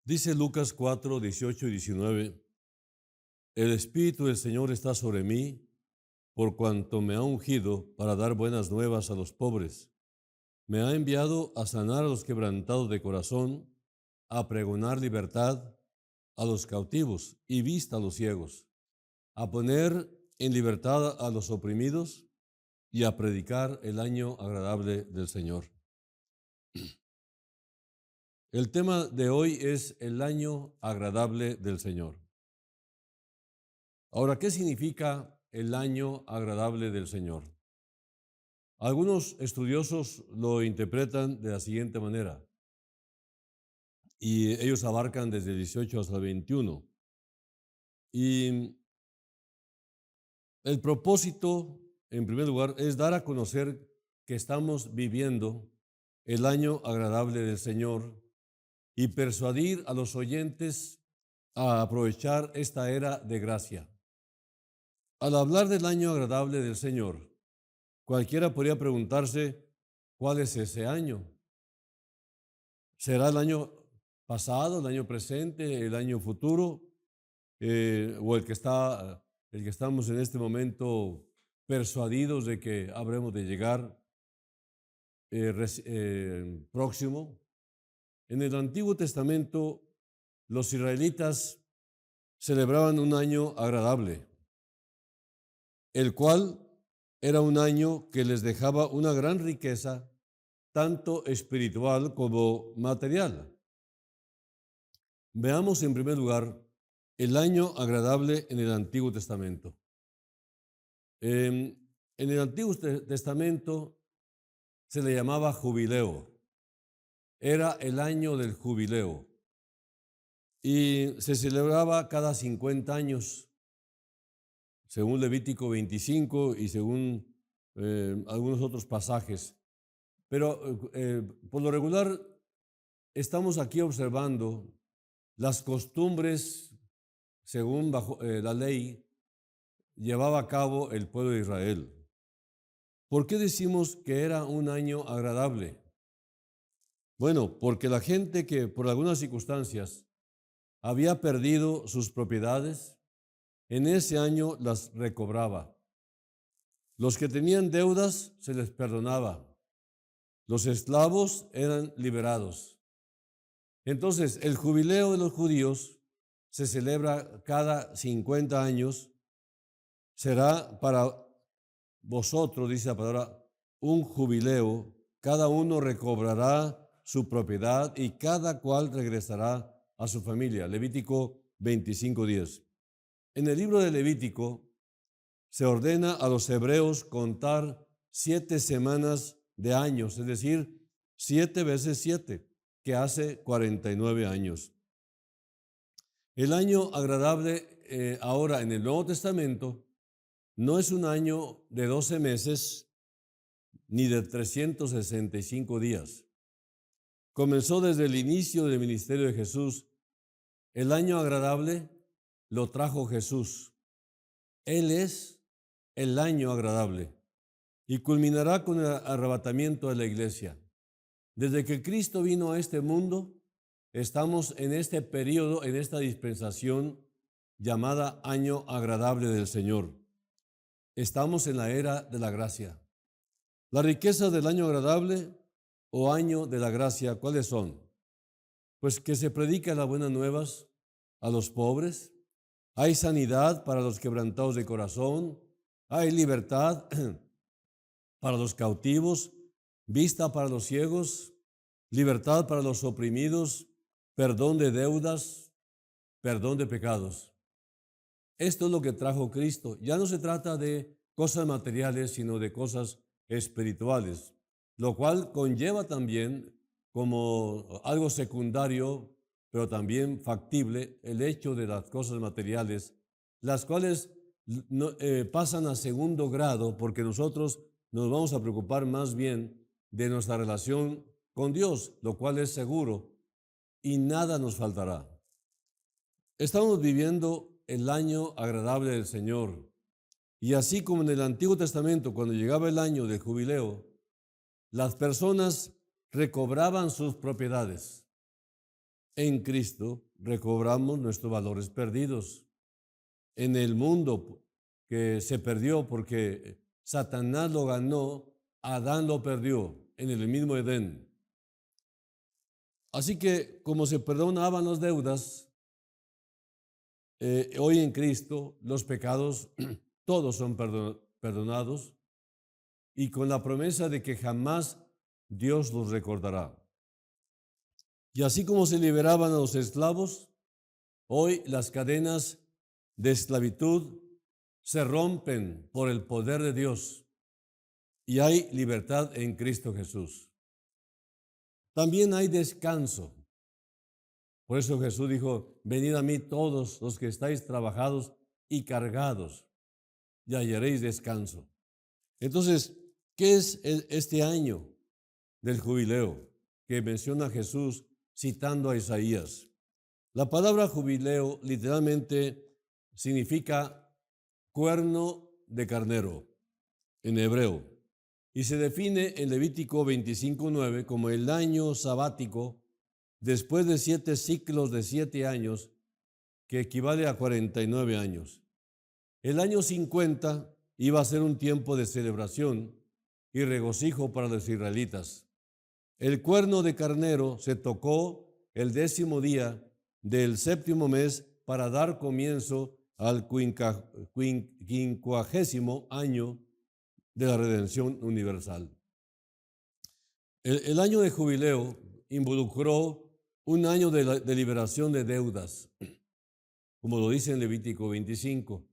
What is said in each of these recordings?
Dice Lucas 4, 18 y 19, el Espíritu del Señor está sobre mí, por cuanto me ha ungido para dar buenas nuevas a los pobres. Me ha enviado a sanar a los quebrantados de corazón, a pregonar libertad a los cautivos y vista a los ciegos, a poner en libertad a los oprimidos y a predicar el año agradable del Señor. El tema de hoy es el año agradable del Señor. Ahora, ¿qué significa el año agradable del Señor? Algunos estudiosos lo interpretan de la siguiente manera, y ellos abarcan desde el 18 hasta el 21. Y el propósito, en primer lugar, es dar a conocer que estamos viviendo el año agradable del Señor y persuadir a los oyentes a aprovechar esta era de gracia. Al hablar del año agradable del Señor, cualquiera podría preguntarse, ¿cuál es ese año? ¿Será el año pasado, el año presente, el año futuro, o el que estamos en este momento persuadidos de que habremos de llegar próximo? En el Antiguo Testamento, los israelitas celebraban un año agradable, el cual era un año que les dejaba una gran riqueza, tanto espiritual como material. Veamos en primer lugar el año agradable en el Antiguo Testamento. En el Antiguo Testamento se le llamaba jubileo. Era el año del jubileo y se celebraba cada 50 años, según Levítico 25 y según algunos otros pasajes. Pero por lo regular estamos aquí observando las costumbres según la ley llevaba a cabo el pueblo de Israel. ¿Por qué decimos que era un año agradable? Bueno, porque la gente que por algunas circunstancias había perdido sus propiedades, en ese año las recobraba. Los que tenían deudas se les perdonaba. Los esclavos eran liberados. Entonces, el jubileo de los judíos se celebra cada 50 años. Será para vosotros, dice la palabra, un jubileo. Cada uno recobrará su propiedad y cada cual regresará a su familia. Levítico 25:10. En el libro de Levítico se ordena a los hebreos contar 7 semanas de años, es decir, 7 veces 7, que hace 49 años. El año agradable ahora en el Nuevo Testamento no es un año de 12 meses ni de 365 días. Comenzó desde el inicio del ministerio de Jesús. El año agradable lo trajo Jesús. Él es el año agradable y culminará con el arrebatamiento de la iglesia. Desde que Cristo vino a este mundo, estamos en este periodo, en esta dispensación llamada año agradable del Señor. Estamos en la era de la gracia. Las riquezas del año agradable o año de la gracia, ¿cuáles son? Pues que se predica las buenas nuevas a los pobres, hay sanidad para los quebrantados de corazón, hay libertad para los cautivos, vista para los ciegos, libertad para los oprimidos, perdón de deudas, perdón de pecados. Esto es lo que trajo Cristo. Ya no se trata de cosas materiales, sino de cosas espirituales, lo cual conlleva también como algo secundario, pero también factible, el hecho de las cosas materiales, las cuales pasan a segundo grado porque nosotros nos vamos a preocupar más bien de nuestra relación con Dios, lo cual es seguro y nada nos faltará. Estamos viviendo el año agradable del Señor. Y así como en el Antiguo Testamento, cuando llegaba el año del jubileo, las personas recobraban sus propiedades. en Cristo recobramos nuestros valores perdidos. En el mundo que se perdió porque Satanás lo ganó, Adán lo perdió en el mismo Edén. Así que como se perdonaban las deudas, hoy en Cristo los pecados todos son perdonados y con la promesa de que jamás Dios los recordará. Y así como se liberaban a los esclavos, hoy las cadenas de esclavitud se rompen por el poder de Dios y hay libertad en Cristo Jesús. También hay descanso. Por eso Jesús dijo, venid a mí todos los que estáis trabajados y cargados, y hallaréis descanso. Entonces, ¿qué es este año del jubileo que menciona Jesús citando a Isaías? La palabra jubileo literalmente significa cuerno de carnero en hebreo y se define en Levítico 25:9 como el año sabático después de 7 ciclos de 7 años, que equivale a 49 años. El año 50 iba a ser un tiempo de celebración y regocijo para los israelitas. El cuerno de carnero se tocó el 10º día del 7º mes para dar comienzo al 50º año de la redención universal. El año de jubileo involucró un año de liberación de deudas, como lo dice en Levítico 25,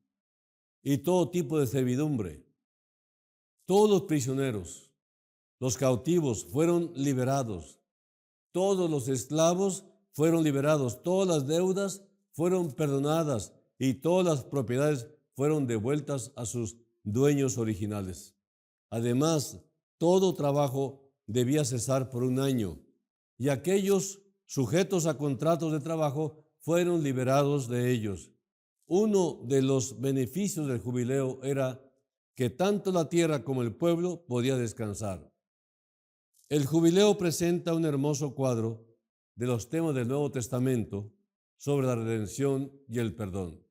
y todo tipo de servidumbre. Todos los prisioneros, los cautivos fueron liberados, todos los esclavos fueron liberados, todas las deudas fueron perdonadas y todas las propiedades fueron devueltas a sus dueños originales. Además, todo trabajo debía cesar por un año y aquellos sujetos a contratos de trabajo fueron liberados de ellos. Uno de los beneficios del jubileo era que tanto la tierra como el pueblo podía descansar. El jubileo presenta un hermoso cuadro de los temas del Nuevo Testamento sobre la redención y el perdón.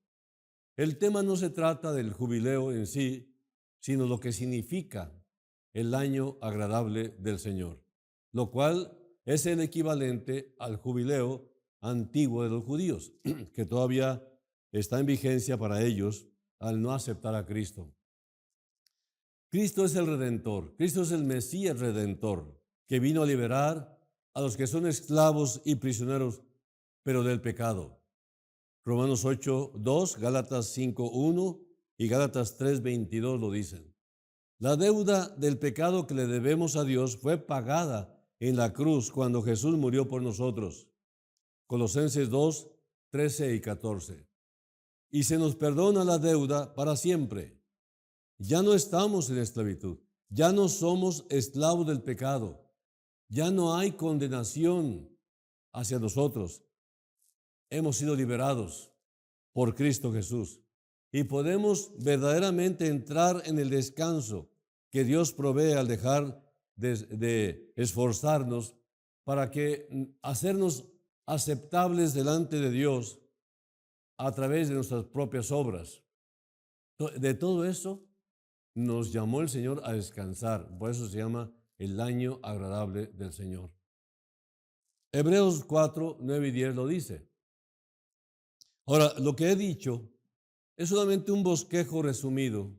El tema no se trata del jubileo en sí, sino lo que significa el año agradable del Señor, lo cual es el equivalente al jubileo antiguo de los judíos, que todavía está en vigencia para ellos al no aceptar a Cristo. Cristo es el Redentor, Cristo es el Mesías Redentor, que vino a liberar a los que son esclavos y prisioneros, pero del pecado. Romanos 8:2, Gálatas 5:1 y Gálatas 3:22 lo dicen. La deuda del pecado que le debemos a Dios fue pagada en la cruz cuando Jesús murió por nosotros. Colosenses 2:13 y 14. Y se nos perdona la deuda para siempre. Ya no estamos en esclavitud, ya no somos esclavos del pecado, ya no hay condenación hacia nosotros. Hemos sido liberados por Cristo Jesús y podemos verdaderamente entrar en el descanso que Dios provee al dejar de esforzarnos para hacernos aceptables delante de Dios a través de nuestras propias obras. De todo eso nos llamó el Señor a descansar. Por eso se llama el año agradable del Señor. Hebreos 4:9 y 10 lo dice. Ahora, lo que he dicho es solamente un bosquejo resumido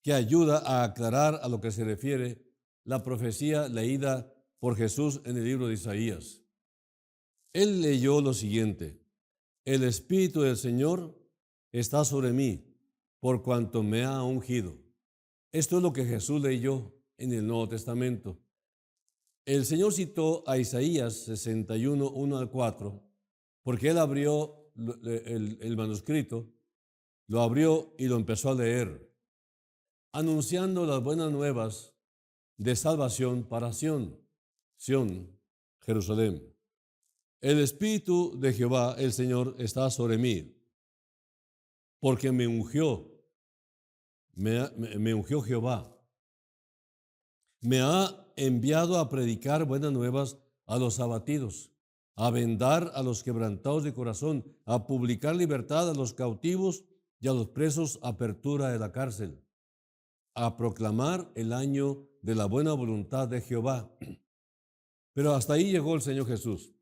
que ayuda a aclarar a lo que se refiere la profecía leída por Jesús en el libro de Isaías. Él leyó lo siguiente: el Espíritu del Señor está sobre mí, por cuanto me ha ungido. Esto es lo que Jesús leyó en el Nuevo Testamento. El Señor citó a Isaías 61, 1 al 4, porque él abrió el manuscrito, lo abrió y lo empezó a leer, anunciando las buenas nuevas de salvación para Sión, Jerusalén. El Espíritu de Jehová, el Señor, está sobre mí, porque me ungió Jehová. Me ha enviado a predicar buenas nuevas a los abatidos, a vendar a los quebrantados de corazón, a publicar libertad a los cautivos y a los presos, apertura de la cárcel, a proclamar el año de la buena voluntad de Jehová. Pero hasta ahí llegó el Señor Jesús.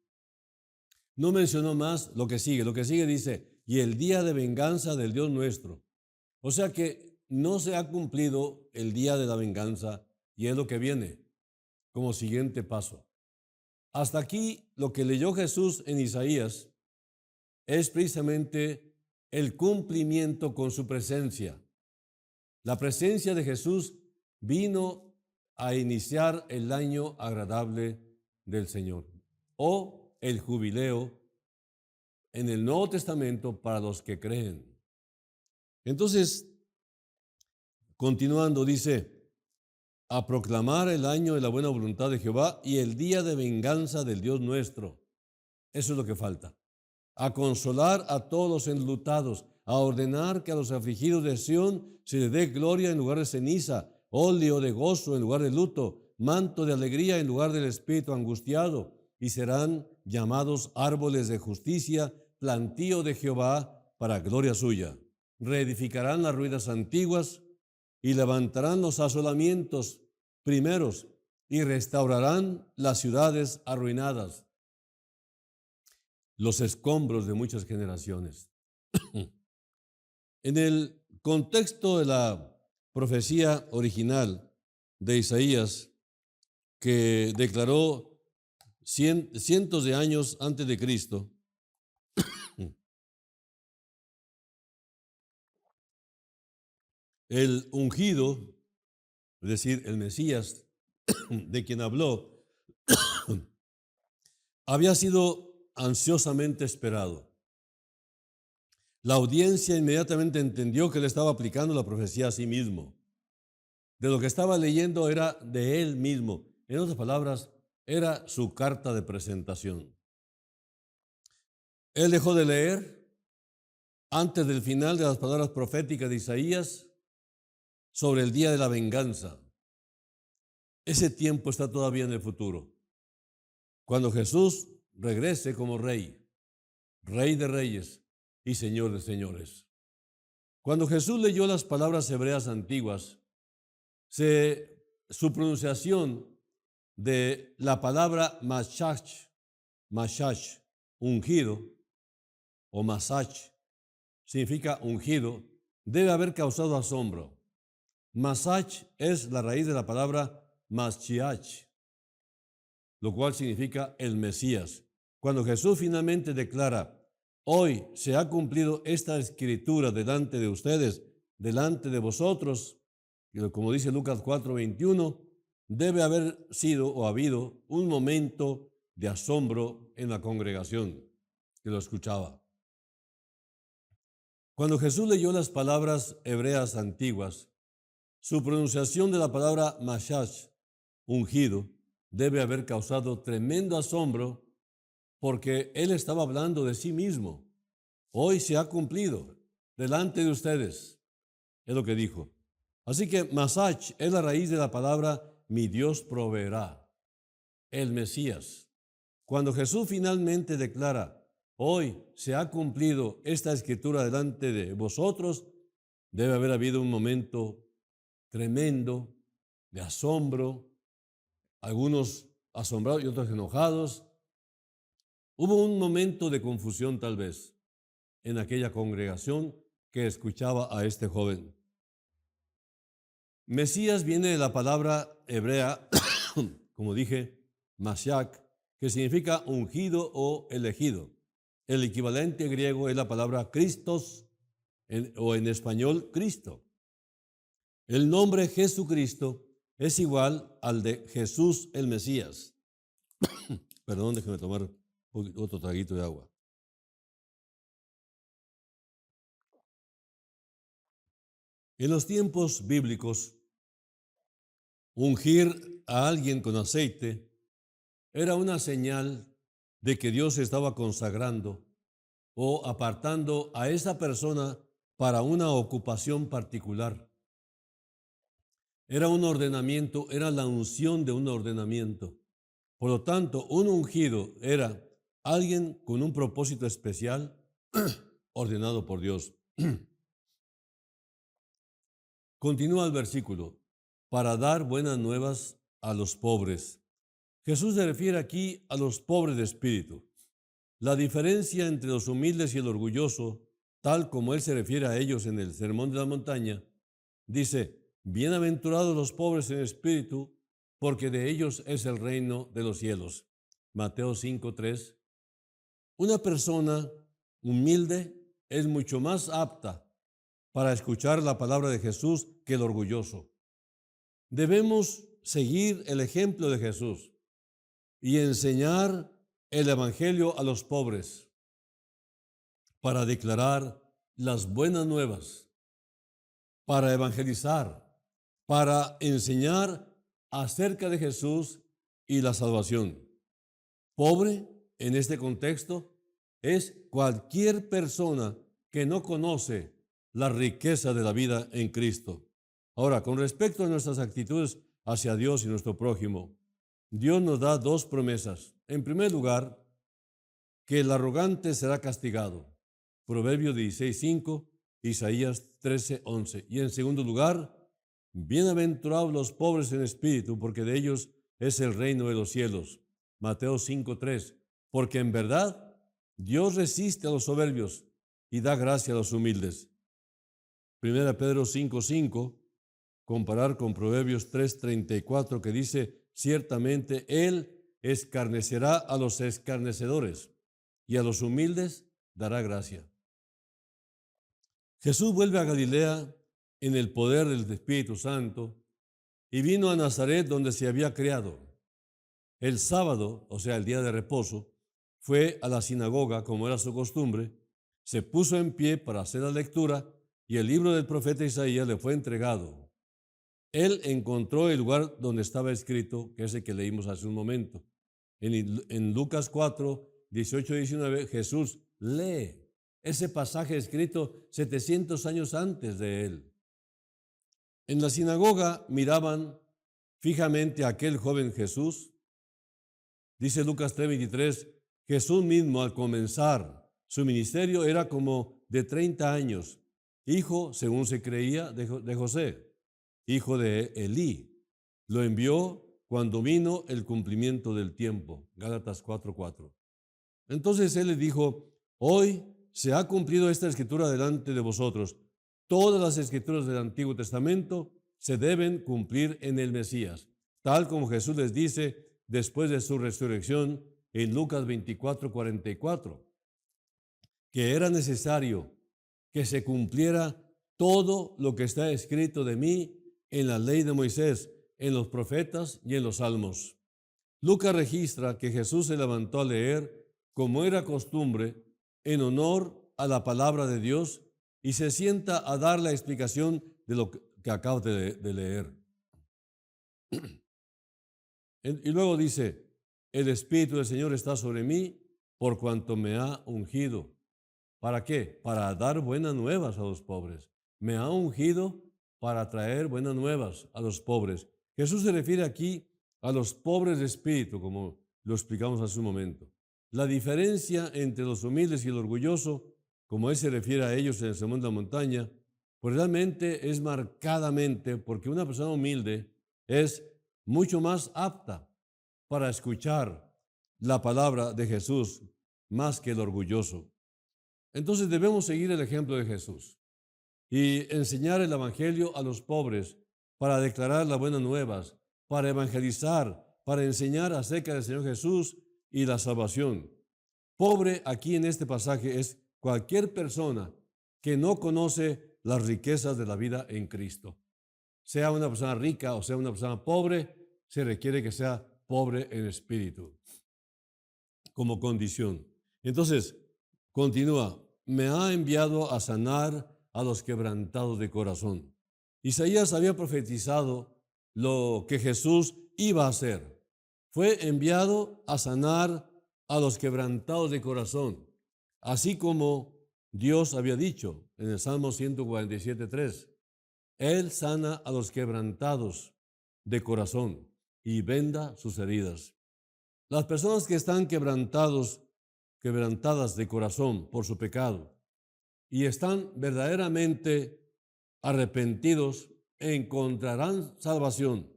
No mencionó más lo que sigue. Lo que sigue dice, y el día de venganza del Dios nuestro. O sea que no se ha cumplido el día de la venganza y es lo que viene como siguiente paso. Hasta aquí lo que leyó Jesús en Isaías es precisamente el cumplimiento con su presencia. La presencia de Jesús vino a iniciar el año agradable del Señor o el jubileo en el Nuevo Testamento para los que creen. Entonces, continuando, dice, a proclamar el año de la buena voluntad de Jehová y el día de venganza del Dios nuestro. Eso es lo que falta. A consolar a todos los enlutados, a ordenar que a los afligidos de Sión se les dé gloria en lugar de ceniza, óleo de gozo en lugar de luto, manto de alegría en lugar del espíritu angustiado, y serán llamados árboles de justicia, plantío de Jehová para gloria suya. Reedificarán las ruinas antiguas y levantarán los asolamientos primeros y restaurarán las ciudades arruinadas, los escombros de muchas generaciones. En el contexto de la profecía original de Isaías, que declaró cientos de años antes de Cristo, el ungido, es decir, el Mesías, de quien habló, había sido ansiosamente esperado. La audiencia inmediatamente entendió que le estaba aplicando la profecía a sí mismo. De lo que estaba leyendo era de él mismo. En otras palabras, era su carta de presentación. Él dejó de leer antes del final de las palabras proféticas de Isaías sobre el día de la venganza. Ese tiempo está todavía en el futuro. Cuando Jesús regrese como rey, rey de reyes y señor de señores. Cuando Jesús leyó las palabras hebreas antiguas, su pronunciación de la palabra Mashach, ungido, o Masach, significa ungido, debe haber causado asombro. Masach es la raíz de la palabra Mashiach, lo cual significa el Mesías. Cuando Jesús finalmente declara, hoy se ha cumplido esta escritura delante de ustedes, delante de vosotros, y como dice Lucas 4:21, debe haber sido o habido un momento de asombro en la congregación que lo escuchaba. Cuando Jesús leyó las palabras hebreas antiguas, su pronunciación de la palabra Mashach, ungido, debe haber causado tremendo asombro porque él estaba hablando de sí mismo. Hoy se ha cumplido delante de ustedes, es lo que dijo. Así que Masach es la raíz de la palabra mi Dios proveerá, el Mesías. Cuando Jesús finalmente declara, hoy se ha cumplido esta escritura delante de vosotros, debe haber habido un momento tremendo de asombro, algunos asombrados y otros enojados. Hubo un momento de confusión tal vez en aquella congregación que escuchaba a este joven. Mesías viene de la palabra hebrea, como dije, Mashiach, que significa ungido o elegido. El equivalente griego es la palabra Christos, o en español, Cristo. El nombre Jesucristo es igual al de Jesús el Mesías. Perdón, déjeme tomar otro traguito de agua. En los tiempos bíblicos, ungir a alguien con aceite era una señal de que Dios estaba consagrando o apartando a esa persona para una ocupación particular. Era un ordenamiento, era la unción de un ordenamiento. Por lo tanto, un ungido era alguien con un propósito especial ordenado por Dios. Continúa el versículo, para dar buenas nuevas a los pobres. Jesús se refiere aquí a los pobres de espíritu. La diferencia entre los humildes y el orgulloso, tal como Él se refiere a ellos en el Sermón de la Montaña, dice, bienaventurados los pobres en espíritu, porque de ellos es el reino de los cielos. Mateo 5:3. Una persona humilde es mucho más apta para escuchar la palabra de Jesús que el orgulloso. Debemos seguir el ejemplo de Jesús y enseñar el evangelio a los pobres para declarar las buenas nuevas, para evangelizar, para enseñar acerca de Jesús y la salvación. Pobre, en este contexto, es cualquier persona que no conoce la riqueza de la vida en Cristo. Ahora, con respecto a nuestras actitudes hacia Dios y nuestro prójimo, Dios nos da dos promesas. En primer lugar, que el arrogante será castigado. Proverbios 16:5, Isaías 13:11. Y en segundo lugar, bienaventurados los pobres en espíritu, porque de ellos es el reino de los cielos. Mateo 5:3. Porque en verdad Dios resiste a los soberbios y da gracia a los humildes. Primera Pedro 5:5, comparar con Proverbios 3:34, que dice, ciertamente Él escarnecerá a los escarnecedores y a los humildes dará gracia. Jesús vuelve a Galilea en el poder del Espíritu Santo y vino a Nazaret donde se había criado. El sábado, o sea, el día de reposo, fue a la sinagoga como era su costumbre, se puso en pie para hacer la lectura y el libro del profeta Isaías le fue entregado. Él encontró el lugar donde estaba escrito, que es el que leímos hace un momento. En Lucas 4, 18-19, Jesús lee ese pasaje escrito 700 años antes de él. En la sinagoga miraban fijamente a aquel joven Jesús. Dice Lucas 3:23, Jesús mismo al comenzar su ministerio era como de 30 años, hijo, según se creía, de José, hijo de Elí. Lo envió cuando vino el cumplimiento del tiempo. Gálatas 4:4. Entonces él les dijo, hoy se ha cumplido esta escritura delante de vosotros. Todas las escrituras del Antiguo Testamento se deben cumplir en el Mesías, tal como Jesús les dice después de su resurrección en Lucas 24:44, que era necesario que se cumpliera todo lo que está escrito de mí en la ley de Moisés, en los profetas y en los salmos. Lucas registra que Jesús se levantó a leer, como era costumbre, en honor a la palabra de Dios y se sienta a dar la explicación de lo que acabo de leer. Y luego dice, el Espíritu del Señor está sobre mí por cuanto me ha ungido. ¿Para qué? Para dar buenas nuevas a los pobres. Me ha ungido para traer buenas nuevas a los pobres. Jesús se refiere aquí a los pobres de espíritu, como lo explicamos hace un momento. La diferencia entre los humildes y el orgulloso, como Él se refiere a ellos en el Sermón de la Montaña, pues realmente es marcadamente porque una persona humilde es mucho más apta para escuchar la palabra de Jesús más que el orgulloso. Entonces debemos seguir el ejemplo de Jesús y enseñar el evangelio a los pobres para declarar las buenas nuevas, para evangelizar, para enseñar acerca del Señor Jesús y la salvación. Pobre aquí en este pasaje es cualquier persona que no conoce las riquezas de la vida en Cristo. Sea una persona rica o sea una persona pobre, se requiere que sea pobre en espíritu como condición. Entonces, continúa, me ha enviado a sanar a los quebrantados de corazón. Isaías había profetizado lo que Jesús iba a hacer. Fue enviado a sanar a los quebrantados de corazón, así como Dios había dicho en el Salmo 147:3. Él sana a los quebrantados de corazón y venda sus heridas. Las personas que están quebrantados quebrantadas de corazón por su pecado y están verdaderamente arrepentidos, encontrarán salvación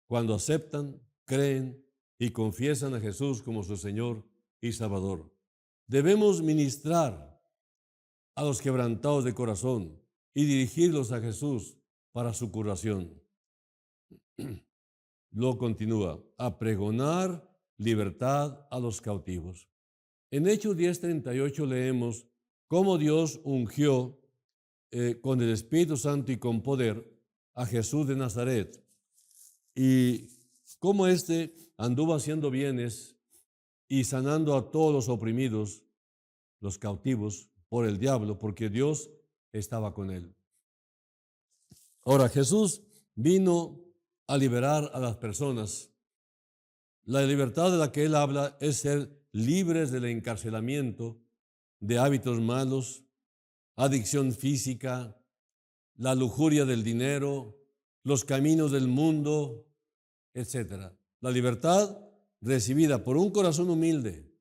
cuando aceptan, creen y confiesan a Jesús como su Señor y Salvador. Debemos ministrar a los quebrantados de corazón y dirigirlos a Jesús para su curación. Luego continúa, a pregonar libertad a los cautivos. En Hechos 10:38 leemos cómo Dios ungió con el Espíritu Santo y con poder a Jesús de Nazaret y cómo éste anduvo haciendo bienes y sanando a todos los oprimidos, los cautivos por el diablo, porque Dios estaba con él. Ahora, Jesús vino a liberar a las personas. La libertad de la que él habla es ser libres del encarcelamiento, de hábitos malos, adicción física, la lujuria del dinero, los caminos del mundo, etc. La libertad recibida por un corazón humilde,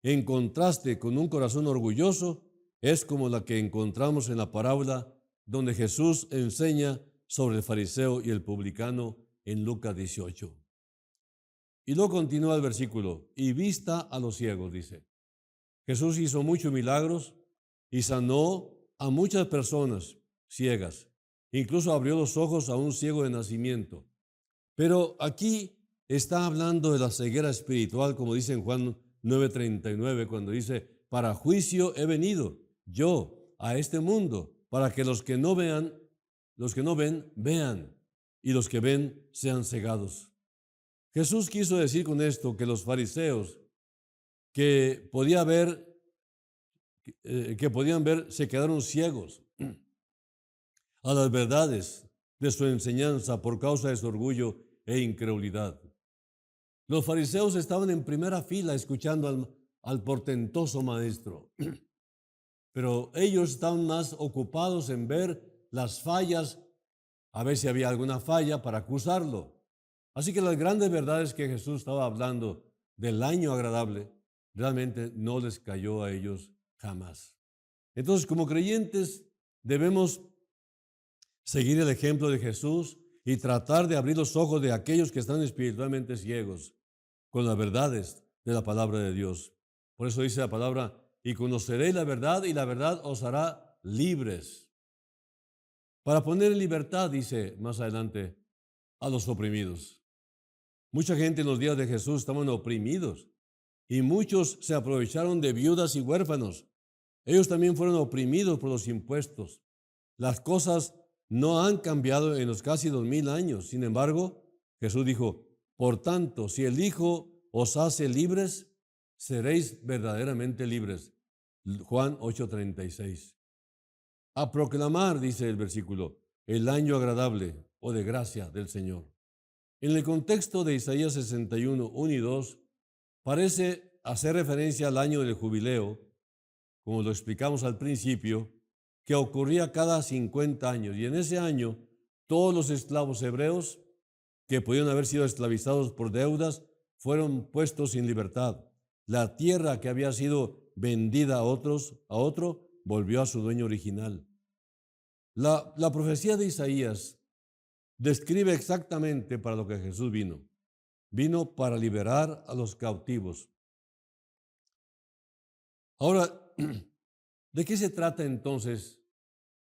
en contraste con un corazón orgulloso, es como la que encontramos en la parábola donde Jesús enseña sobre el fariseo y el publicano en Lucas 18. Y luego continúa el versículo, y vista a los ciegos, dice. Jesús hizo muchos milagros y sanó a muchas personas ciegas. Incluso abrió los ojos a un ciego de nacimiento. Pero aquí está hablando de la ceguera espiritual, como dice en Juan 9:39, cuando dice, para juicio he venido yo a este mundo, para que los que no ven, vean, y los que ven sean cegados. Jesús quiso decir con esto que los fariseos que podían ver se quedaron ciegos a las verdades de su enseñanza por causa de su orgullo e incredulidad. Los fariseos estaban en primera fila escuchando al portentoso maestro, pero ellos estaban más ocupados en ver las fallas, a ver si había alguna falla para acusarlo. Así que las grandes verdades que Jesús estaba hablando del año agradable, realmente no les cayó a ellos jamás. Entonces, como creyentes, debemos seguir el ejemplo de Jesús y tratar de abrir los ojos de aquellos que están espiritualmente ciegos con las verdades de la palabra de Dios. Por eso dice la palabra, y conoceréis la verdad y la verdad os hará libres. Para poner en libertad, dice más adelante, a los oprimidos. Mucha gente en los días de Jesús estaban oprimidos y muchos se aprovecharon de viudas y huérfanos. Ellos también fueron oprimidos por los impuestos. Las cosas no han cambiado en los casi 2000 años. Sin embargo, Jesús dijo, por tanto, si el Hijo os hace libres, seréis verdaderamente libres. Juan 8:36. A proclamar, dice el versículo, el año agradable o de gracia del Señor. En el contexto de Isaías 61, 1 y 2, parece hacer referencia al año del jubileo, como lo explicamos al principio, que ocurría cada 50 años. Y en ese año, todos los esclavos hebreos que podían haber sido esclavizados por deudas fueron puestos en libertad. La tierra que había sido vendida a otro, volvió a su dueño original. La profecía de Isaías describe exactamente para lo que Jesús vino. Vino para liberar a los cautivos. Ahora, ¿de qué se trata entonces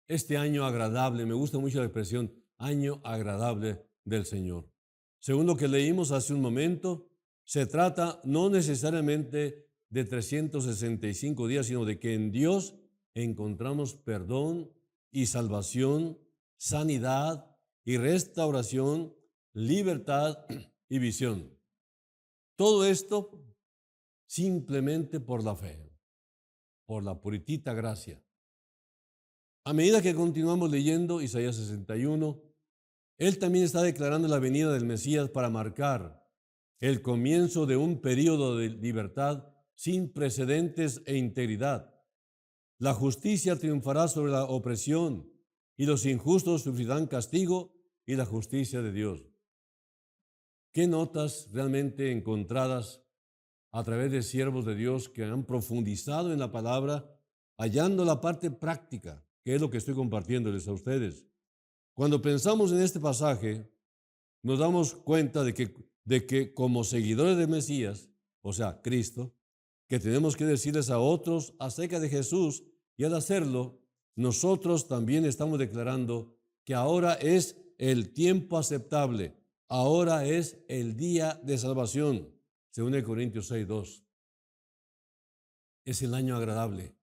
este año agradable? Me gusta mucho la expresión año agradable del Señor. Según lo que leímos hace un momento, se trata no necesariamente de 365 días, sino de que en Dios encontramos perdón y salvación, sanidad y restauración, libertad y visión. Todo esto simplemente por la fe, por la puritita gracia. A medida que continuamos leyendo Isaías 61, él también está declarando la venida del Mesías para marcar el comienzo de un período de libertad sin precedentes e integridad. La justicia triunfará sobre la opresión y los injustos sufrirán castigo y la justicia de Dios. ¿Qué notas realmente encontradas a través de siervos de Dios que han profundizado en la palabra, hallando la parte práctica, que es lo que estoy compartiéndoles a ustedes. Cuando pensamos en este pasaje, nos damos cuenta de que como seguidores de Mesías, o sea, Cristo, que tenemos que decirles a otros acerca de Jesús, y al hacerlo, nosotros también estamos declarando que ahora es el tiempo aceptable, ahora es el día de salvación, según el Corintios 6:2. Es el año agradable.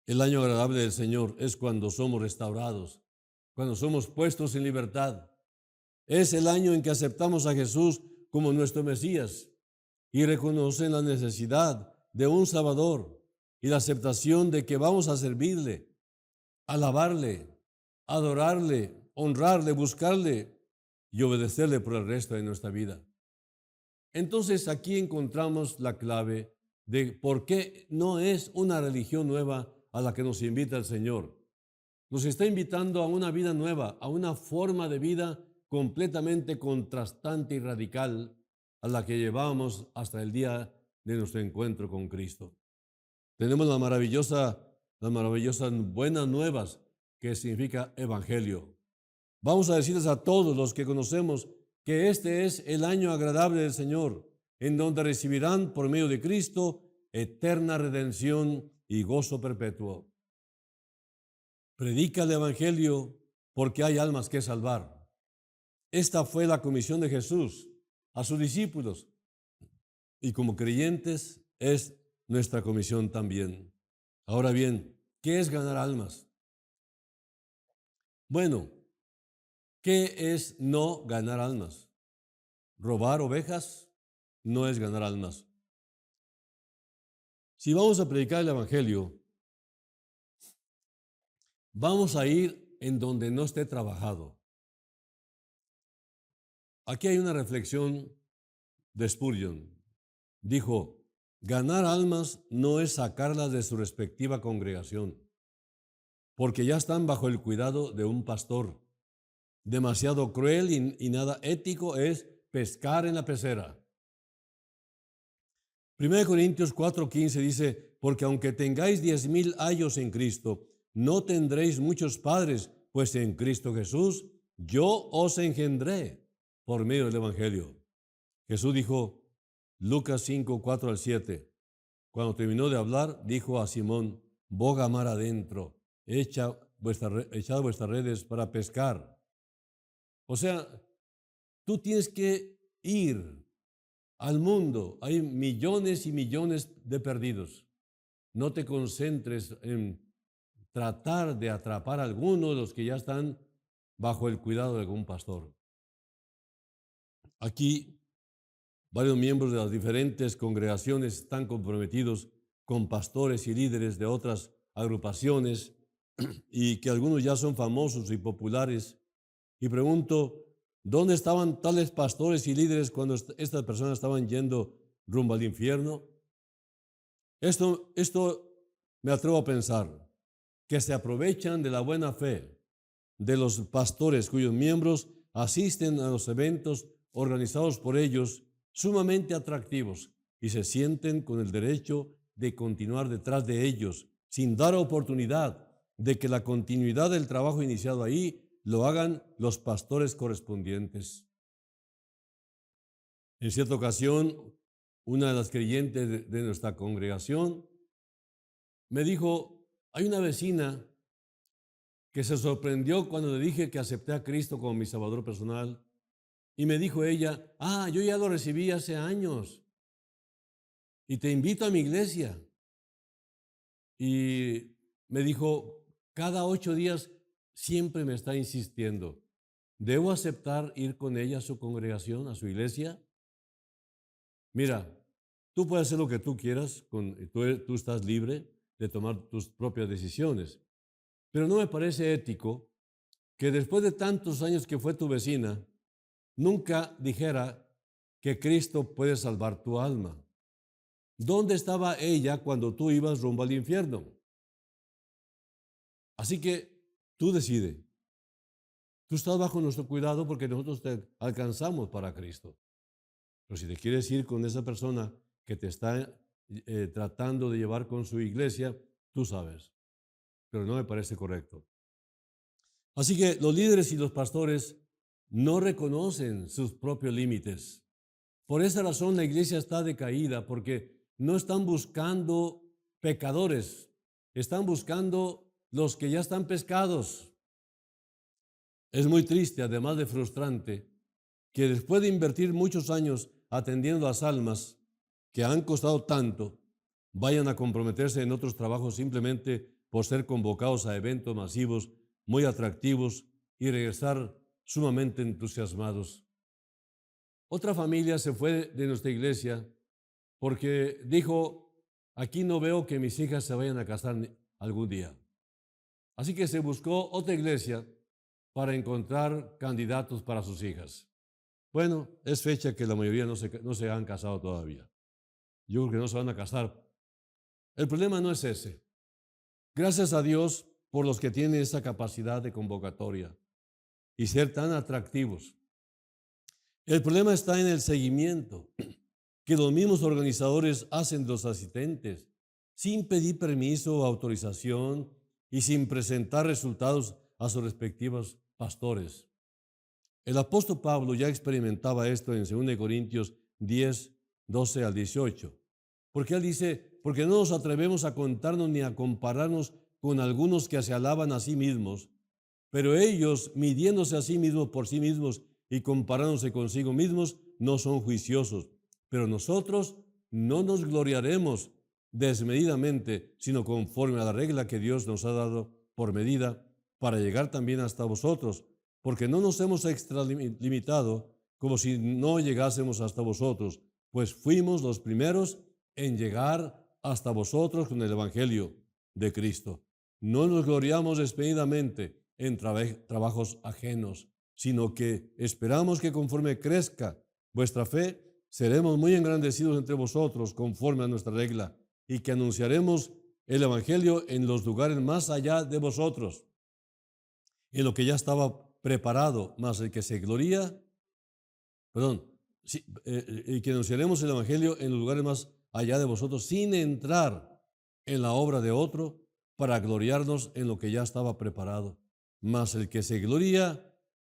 El año agradable del Señor es cuando somos restaurados, cuando somos puestos en libertad. Es el año en que aceptamos a Jesús como nuestro Mesías y reconocen la necesidad de un Salvador y la aceptación de que vamos a servirle, alabarle, adorarle, honrarle, buscarle y obedecerle por el resto de nuestra vida. Entonces aquí encontramos la clave de por qué no es una religión nueva a la que nos invita el Señor. Nos está invitando a una vida nueva, a una forma de vida completamente contrastante y radical a la que llevamos hasta el día de nuestro encuentro con Cristo. Tenemos las maravillosas buenas nuevas que significa evangelio. Vamos a decirles a todos los que conocemos que este es el año agradable del Señor, en donde recibirán por medio de Cristo eterna redención y gozo perpetuo. Predica el evangelio porque hay almas que salvar. Esta fue la comisión de Jesús a sus discípulos y como creyentes es nuestra comisión también. Ahora bien, ¿qué es ganar almas? Bueno, ¿qué es no ganar almas? Robar ovejas no es ganar almas. Si vamos a predicar el evangelio, vamos a ir en donde no esté trabajado. Aquí hay una reflexión de Spurgeon. Dijo, ganar almas no es sacarlas de su respectiva congregación, porque ya están bajo el cuidado de un pastor. Demasiado cruel y nada ético es pescar en la pecera. 1 Corintios 4:15 dice, porque aunque tengáis 10,000 años en Cristo, no tendréis muchos padres, pues en Cristo Jesús yo os engendré por medio del Evangelio. Jesús dijo, Lucas 5:4-7, cuando terminó de hablar, dijo a Simón, boga mar adentro, echad vuestras redes para pescar. O sea, tú tienes que ir al mundo. Hay millones y millones de perdidos. No te concentres en tratar de atrapar a alguno de los que ya están bajo el cuidado de algún pastor. Aquí, varios miembros de las diferentes congregaciones están comprometidos con pastores y líderes de otras agrupaciones y que algunos ya son famosos y populares. Y pregunto, ¿dónde estaban tales pastores y líderes cuando estas personas estaban yendo rumbo al infierno? Esto me atrevo a pensar, que se aprovechan de la buena fe de los pastores cuyos miembros asisten a los eventos organizados por ellos, sumamente atractivos, y se sienten con el derecho de continuar detrás de ellos, sin dar oportunidad de que la continuidad del trabajo iniciado ahí lo hagan los pastores correspondientes. En cierta ocasión, una de las creyentes de nuestra congregación me dijo, hay una vecina que se sorprendió cuando le dije que acepté a Cristo como mi Salvador personal, y me dijo ella, yo ya lo recibí hace años, y te invito a mi iglesia. Y me dijo, cada 8 días siempre me está insistiendo, ¿debo aceptar ir con ella a su congregación, a su iglesia? Mira, tú puedes hacer lo que tú quieras, tú estás libre de tomar tus propias decisiones, pero no me parece ético que después de tantos años que fue tu vecina, nunca dijera que Cristo puede salvar tu alma. ¿Dónde estaba ella cuando tú ibas rumbo al infierno? Así que tú decides. Tú estás bajo nuestro cuidado porque nosotros te alcanzamos para Cristo. Pero si te quieres ir con esa persona que te está tratando de llevar con su iglesia, tú sabes, pero no me parece correcto. Así que los líderes y los pastores no reconocen sus propios límites. Por esa razón la iglesia está decaída, porque no están buscando pecadores, están buscando los que ya están pescados. Es muy triste, además de frustrante, que después de invertir muchos años atendiendo las almas que han costado tanto, vayan a comprometerse en otros trabajos simplemente por ser convocados a eventos masivos muy atractivos y regresar sumamente entusiasmados. Otra familia se fue de nuestra iglesia porque dijo: aquí no veo que mis hijas se vayan a casar algún día. Así que se buscó otra iglesia para encontrar candidatos para sus hijas. Bueno, es fecha que la mayoría no se han casado todavía. Yo creo que no se van a casar. El problema no es ese. Gracias a Dios por los que tienen esa capacidad de convocatoria y ser tan atractivos. El problema está en el seguimiento que los mismos organizadores hacen de los asistentes, sin pedir permiso o autorización y sin presentar resultados a sus respectivos pastores. El apóstol Pablo ya experimentaba esto en 2 Corintios 10, 12 al 18, porque él dice: porque no nos atrevemos a contarnos ni a compararnos con algunos que se alaban a sí mismos, pero ellos, midiéndose a sí mismos por sí mismos y comparándose consigo mismos, no son juiciosos. Pero nosotros no nos gloriaremos desmedidamente, sino conforme a la regla que Dios nos ha dado por medida, para llegar también hasta vosotros, porque no nos hemos extralimitado como si no llegásemos hasta vosotros, pues fuimos los primeros en llegar hasta vosotros con el Evangelio de Cristo. No nos gloriamos desmedidamente en trabajos ajenos, sino que esperamos que conforme crezca vuestra fe, seremos muy engrandecidos entre vosotros conforme a nuestra regla, y que anunciaremos el Evangelio en los lugares más allá de vosotros, en lo que ya estaba preparado, más el que se gloría, y que anunciaremos el Evangelio en los lugares más allá de vosotros, sin entrar en la obra de otro, para gloriarnos en lo que ya estaba preparado. Mas el que se gloría,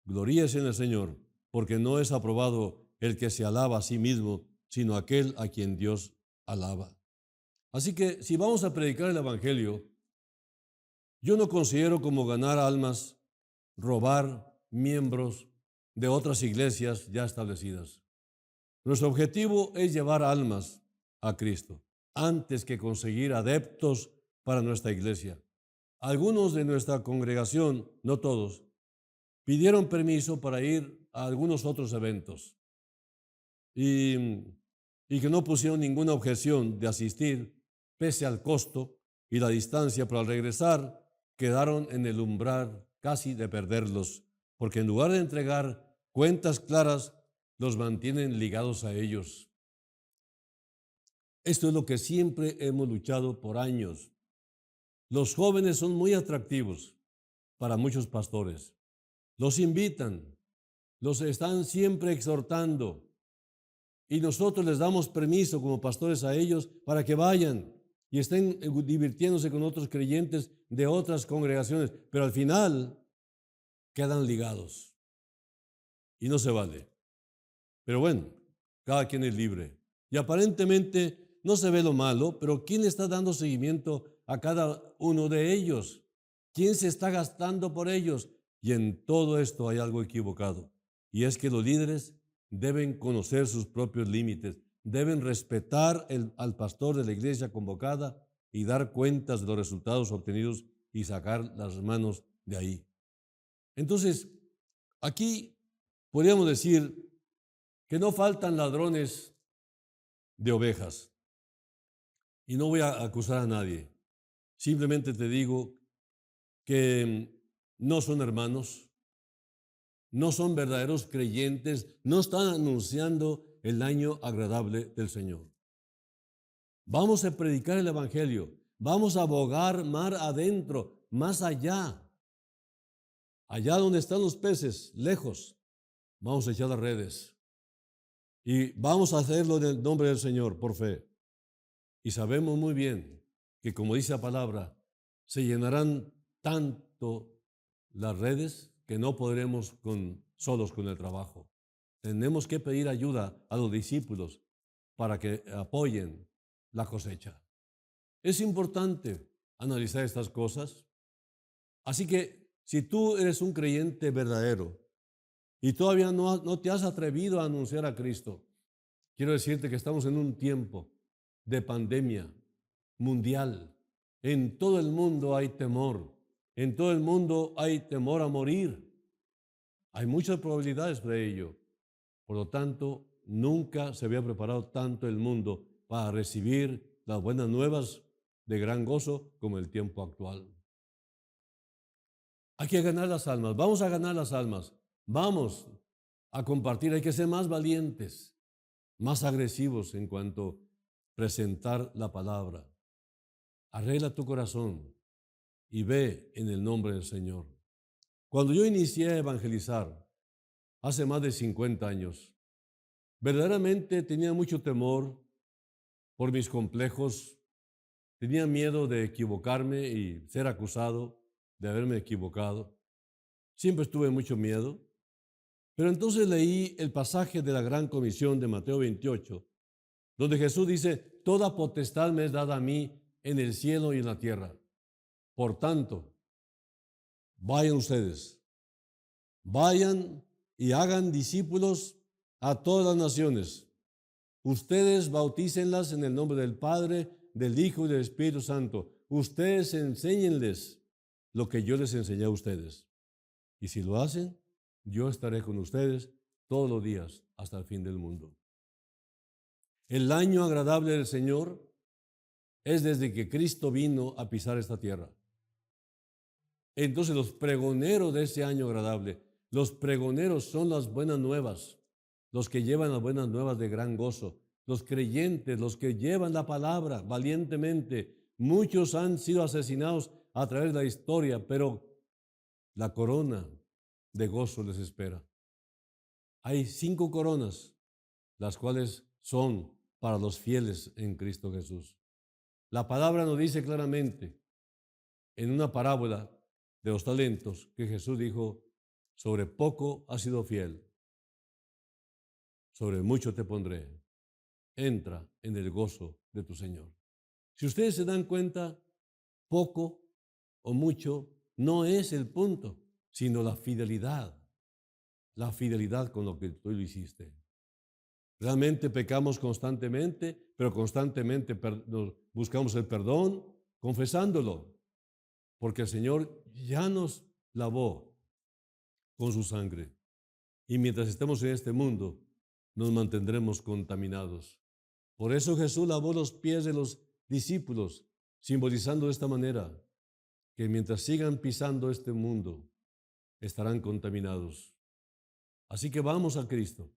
gloríese en el Señor, porque no es aprobado el que se alaba a sí mismo, sino aquel a quien Dios alaba. Así que si vamos a predicar el Evangelio, yo no considero como ganar almas robar miembros de otras iglesias ya establecidas. Nuestro objetivo es llevar almas a Cristo, antes que conseguir adeptos para nuestra iglesia. Algunos de nuestra congregación, no todos, pidieron permiso para ir a algunos otros eventos y que no pusieron ninguna objeción de asistir, pese al costo y la distancia, pero al regresar quedaron en el umbral casi de perderlos, porque en lugar de entregar cuentas claras, los mantienen ligados a ellos. Esto es lo que siempre hemos luchado por años. Los jóvenes son muy atractivos para muchos pastores. Los invitan, los están siempre exhortando, y nosotros les damos permiso como pastores a ellos para que vayan y estén divirtiéndose con otros creyentes de otras congregaciones, pero al final quedan ligados y no se vale. Pero bueno, cada quien es libre. Y aparentemente no se ve lo malo, pero ¿quién le está dando seguimiento a cada uno de ellos? ¿Quién se está gastando por ellos? Y en todo esto hay algo equivocado. Y es que los líderes deben conocer sus propios límites, deben respetar al pastor de la iglesia convocada y dar cuentas de los resultados obtenidos y sacar las manos de ahí. Entonces, aquí podríamos decir que no faltan ladrones de ovejas. Y no voy a acusar a nadie. Simplemente te digo que no son hermanos, no son verdaderos creyentes, no están anunciando el año agradable del Señor. Vamos a predicar el Evangelio, vamos a abogar mar adentro, más allá donde están los peces, lejos, vamos a echar las redes. Y vamos a hacerlo en el nombre del Señor, por fe. Y sabemos muy bien que, como dice la palabra, se llenarán tanto las redes que no podremos solos con el trabajo. Tenemos que pedir ayuda a los discípulos para que apoyen la cosecha. Es importante analizar estas cosas. Así que si tú eres un creyente verdadero y todavía no te has atrevido a anunciar a Cristo, quiero decirte que estamos en un tiempo de pandemia mundial. En todo el mundo hay temor. En todo el mundo hay temor a morir. Hay muchas probabilidades de ello. Por lo tanto, nunca se había preparado tanto el mundo para recibir las buenas nuevas de gran gozo como el tiempo actual. Hay que ganar las almas. Vamos a ganar las almas. Vamos a compartir. Hay que ser más valientes, más agresivos en cuanto a presentar la palabra. Arregla tu corazón y ve en el nombre del Señor. Cuando yo inicié a evangelizar, hace más de 50 años, verdaderamente tenía mucho temor por mis complejos, tenía miedo de equivocarme y ser acusado de haberme equivocado. Siempre tuve mucho miedo, pero entonces leí el pasaje de la Gran Comisión de Mateo 28, donde Jesús dice: toda potestad me es dada a mí en el cielo y en la tierra. Por tanto, vayan ustedes, vayan y hagan discípulos a todas las naciones. Ustedes bautícenlas en el nombre del Padre, del Hijo y del Espíritu Santo. Ustedes enséñenles lo que yo les enseñé a ustedes. Y si lo hacen, yo estaré con ustedes todos los días hasta el fin del mundo. El año agradable del Señor es desde que Cristo vino a pisar esta tierra. Entonces los pregoneros de ese año agradable, los pregoneros son las buenas nuevas, los que llevan las buenas nuevas de gran gozo, los creyentes, los que llevan la palabra valientemente. Muchos han sido asesinados a través de la historia, pero la corona de gozo les espera. Hay 5 coronas, las cuales son para los fieles en Cristo Jesús. La palabra nos dice claramente en una parábola de los talentos que Jesús dijo: sobre poco has sido fiel, sobre mucho te pondré. Entra en el gozo de tu Señor. Si ustedes se dan cuenta, poco o mucho no es el punto, sino la fidelidad con lo que tú lo hiciste. Realmente pecamos constantemente, pero constantemente buscamos el perdón, confesándolo, porque el Señor ya nos lavó con su sangre. Y mientras estemos en este mundo, nos mantendremos contaminados. Por eso Jesús lavó los pies de los discípulos, simbolizando de esta manera que mientras sigan pisando este mundo, estarán contaminados. Así que vamos a Cristo,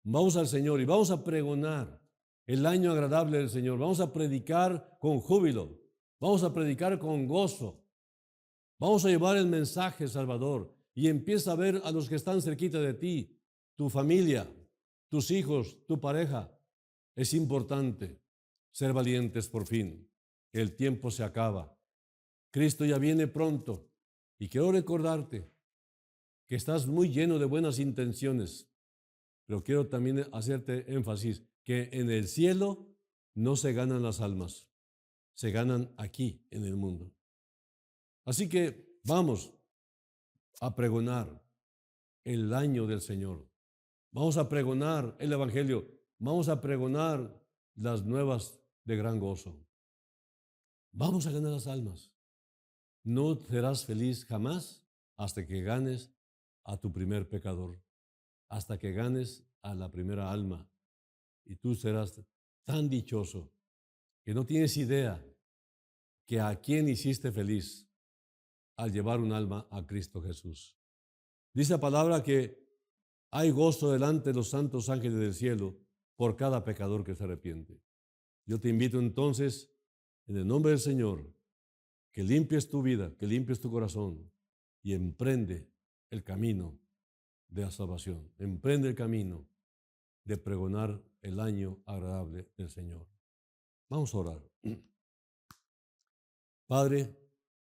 vamos al Señor y vamos a pregonar el año agradable del Señor. Vamos a predicar con júbilo, vamos a predicar con gozo, vamos a llevar el mensaje salvador. Y empieza a ver a los que están cerquita de ti, tu familia, tus hijos, tu pareja. Es importante ser valientes por fin. El tiempo se acaba. Cristo ya viene pronto. Y quiero recordarte que estás muy lleno de buenas intenciones, pero quiero también hacerte énfasis que en el cielo no se ganan las almas, se ganan aquí en el mundo. Así que vamos a pregonar el año del Señor. Vamos a pregonar el Evangelio. Vamos a pregonar las nuevas de gran gozo. Vamos a ganar las almas. No serás feliz jamás hasta que ganes a tu primer pecador, hasta que ganes a la primera alma. Y tú serás tan dichoso que no tienes idea que a quién hiciste feliz al llevar un alma a Cristo Jesús. Dice la palabra que hay gozo delante de los santos ángeles del cielo por cada pecador que se arrepiente. Yo te invito entonces, en el nombre del Señor, que limpies tu vida, que limpies tu corazón y emprende el camino de la salvación. Emprende el camino de pregonar el año agradable del Señor. Vamos a orar. Padre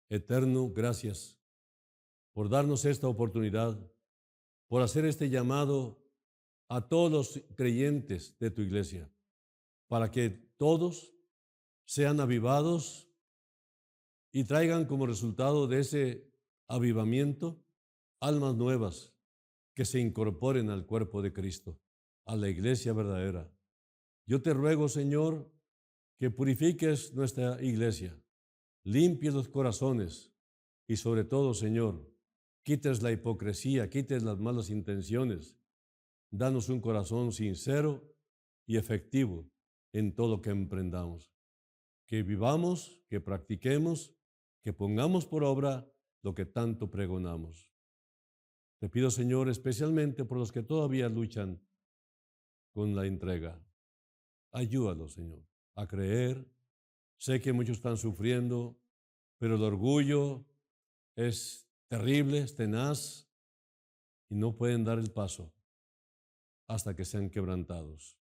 eterno, gracias por darnos esta oportunidad, por hacer este llamado a todos los creyentes de tu iglesia, para que todos sean avivados y traigan como resultado de ese avivamiento almas nuevas que se incorporen al cuerpo de Cristo, a la iglesia verdadera. Yo te ruego, Señor, que purifiques nuestra iglesia, limpies los corazones y sobre todo, Señor, quites la hipocresía, quites las malas intenciones. Danos un corazón sincero y efectivo en todo lo que emprendamos. Que vivamos, que practiquemos, que pongamos por obra lo que tanto pregonamos. Te pido, Señor, especialmente por los que todavía luchan con la entrega. Ayúdalos, Señor, a creer. Sé que muchos están sufriendo, pero el orgullo es terrible, es tenaz y no pueden dar el paso hasta que sean quebrantados.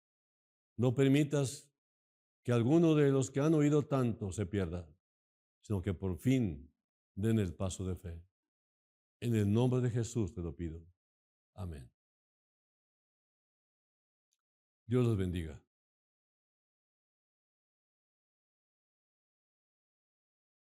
No permitas que alguno de los que han oído tanto se pierda, sino que por fin den el paso de fe. En el nombre de Jesús te lo pido. Amén. Dios los bendiga.